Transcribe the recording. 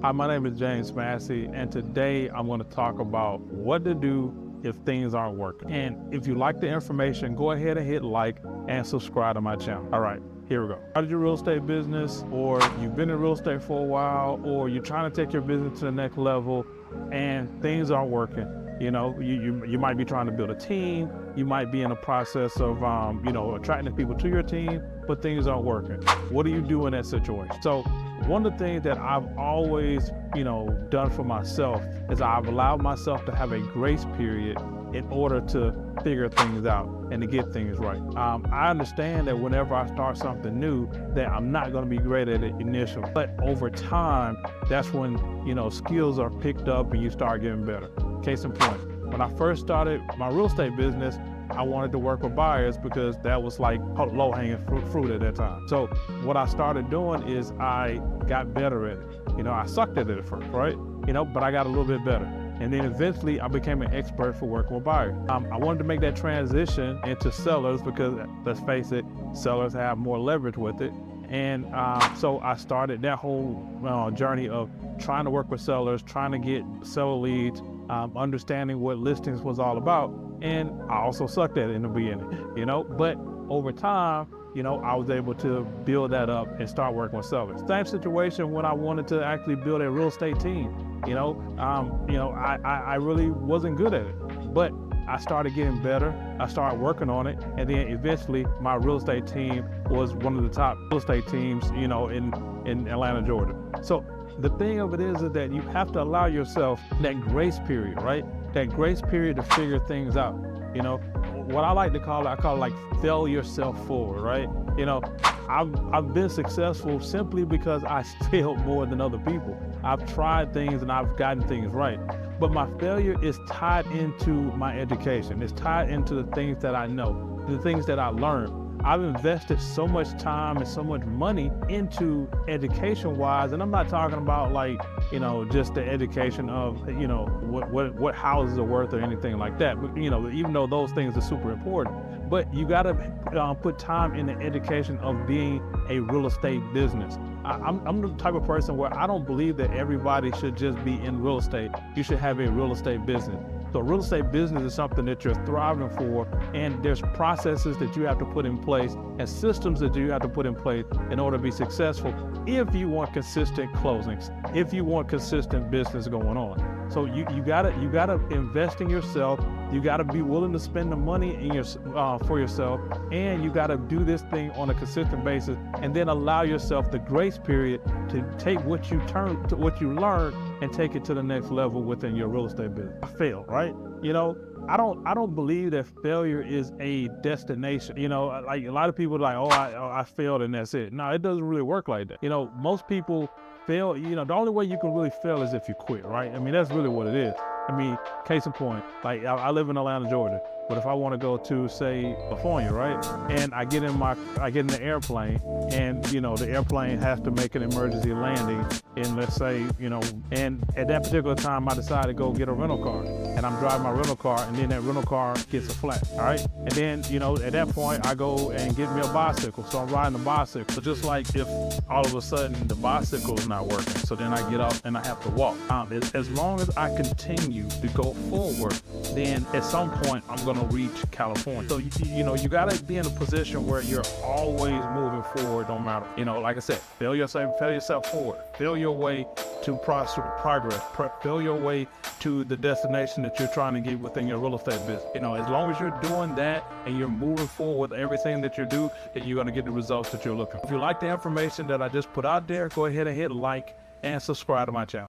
Hi, my name is James Massey, and today I'm going to talk about what to do if things aren't working. And if you like the information, go ahead and hit like and subscribe to my channel. All right, here we go. Started your real estate business, or you've been in real estate for a while, or you're trying to take your business to the next level and things aren't working. You know, you might be trying to build a team. You might be in the process of, attracting people to your team, but things aren't working. What do you do in that situation? So one of the things that I've always, done for myself is I've allowed myself to have a grace period in order to figure things out and to get things right. I understand that whenever I start something new, that I'm not going to be great at it initially, but over time, that's when, skills are picked up and you start getting better. Case in point, when I first started my real estate business, I wanted to work with buyers because that was like low-hanging fruit at that time. So what I started doing is I got better at it. I sucked at it at first, right? But I got a little bit better. And then eventually I became an expert for working with buyers. I wanted to make that transition into sellers because, let's face it, sellers have more leverage with it. And so I started that whole journey of trying to work with sellers, trying to get seller leads, understanding what listings was all about. And I also sucked at it in the beginning, but over time, I was able to build that up and start working with sellers. Same situation when I wanted to actually build a real estate team. I really wasn't good at it, but I started getting better. I started working on it, and then eventually my real estate team was one of the top real estate teams, in Atlanta, Georgia. So the thing of it is that you have to allow yourself that grace period, right? That grace period to figure things out. What I like to call it, I call it like fail yourself forward, right? I've been successful simply because I failed more than other people. I've tried things and I've gotten things right. But my failure is tied into my education. It's tied into the things that I know, the things that I learned. I've invested so much time and so much money into education-wise, and I'm not talking about just the education of, what houses are worth or anything like that. But, even though those things are super important, but you got to put time in the education of being a real estate business. I'm the type of person where I don't believe that everybody should just be in real estate. You should have a real estate business. So real estate business is something that you're thriving for, and there's processes that you have to put in place and systems that you have to put in place in order to be successful if you want consistent closings, if you want consistent business going on. So you gotta invest in yourself. You gotta be willing to spend the money for yourself, and you gotta do this thing on a consistent basis, and then allow yourself the grace period to take what you learn and take it to the next level within your real estate business. I failed, right? I don't believe that failure is a destination. Like a lot of people are like, I failed and that's it. No, it doesn't really work like that. Most people fail. The only way you can really fail is if you quit, right? I mean, that's really what it is. Case in point, like I live in Atlanta, Georgia, but if I want to go to, say, California, right? And I get in the airplane, and the airplane has to make an emergency landing in, let's say, and at that particular time I decide to go get a rental car, and I'm driving my rental car, and then that rental car gets a flat, all right? And then, at that point I go and get me a bicycle, so I'm riding the bicycle. So just like if all of a sudden the bicycle is not working, so then I get off and I have to walk. As long as I continue to go forward, then at some point I'm gonna reach California. So you gotta be in a position where you're always moving forward, no matter. Like I said, fail yourself forward. Fail your way to progress. Fail your way to the destination that you're trying to get within your real estate business. As long as you're doing that and you're moving forward with everything that you do, then you're gonna get the results that you're looking for. If you like the information that I just put out there, go ahead and hit like and subscribe to my channel.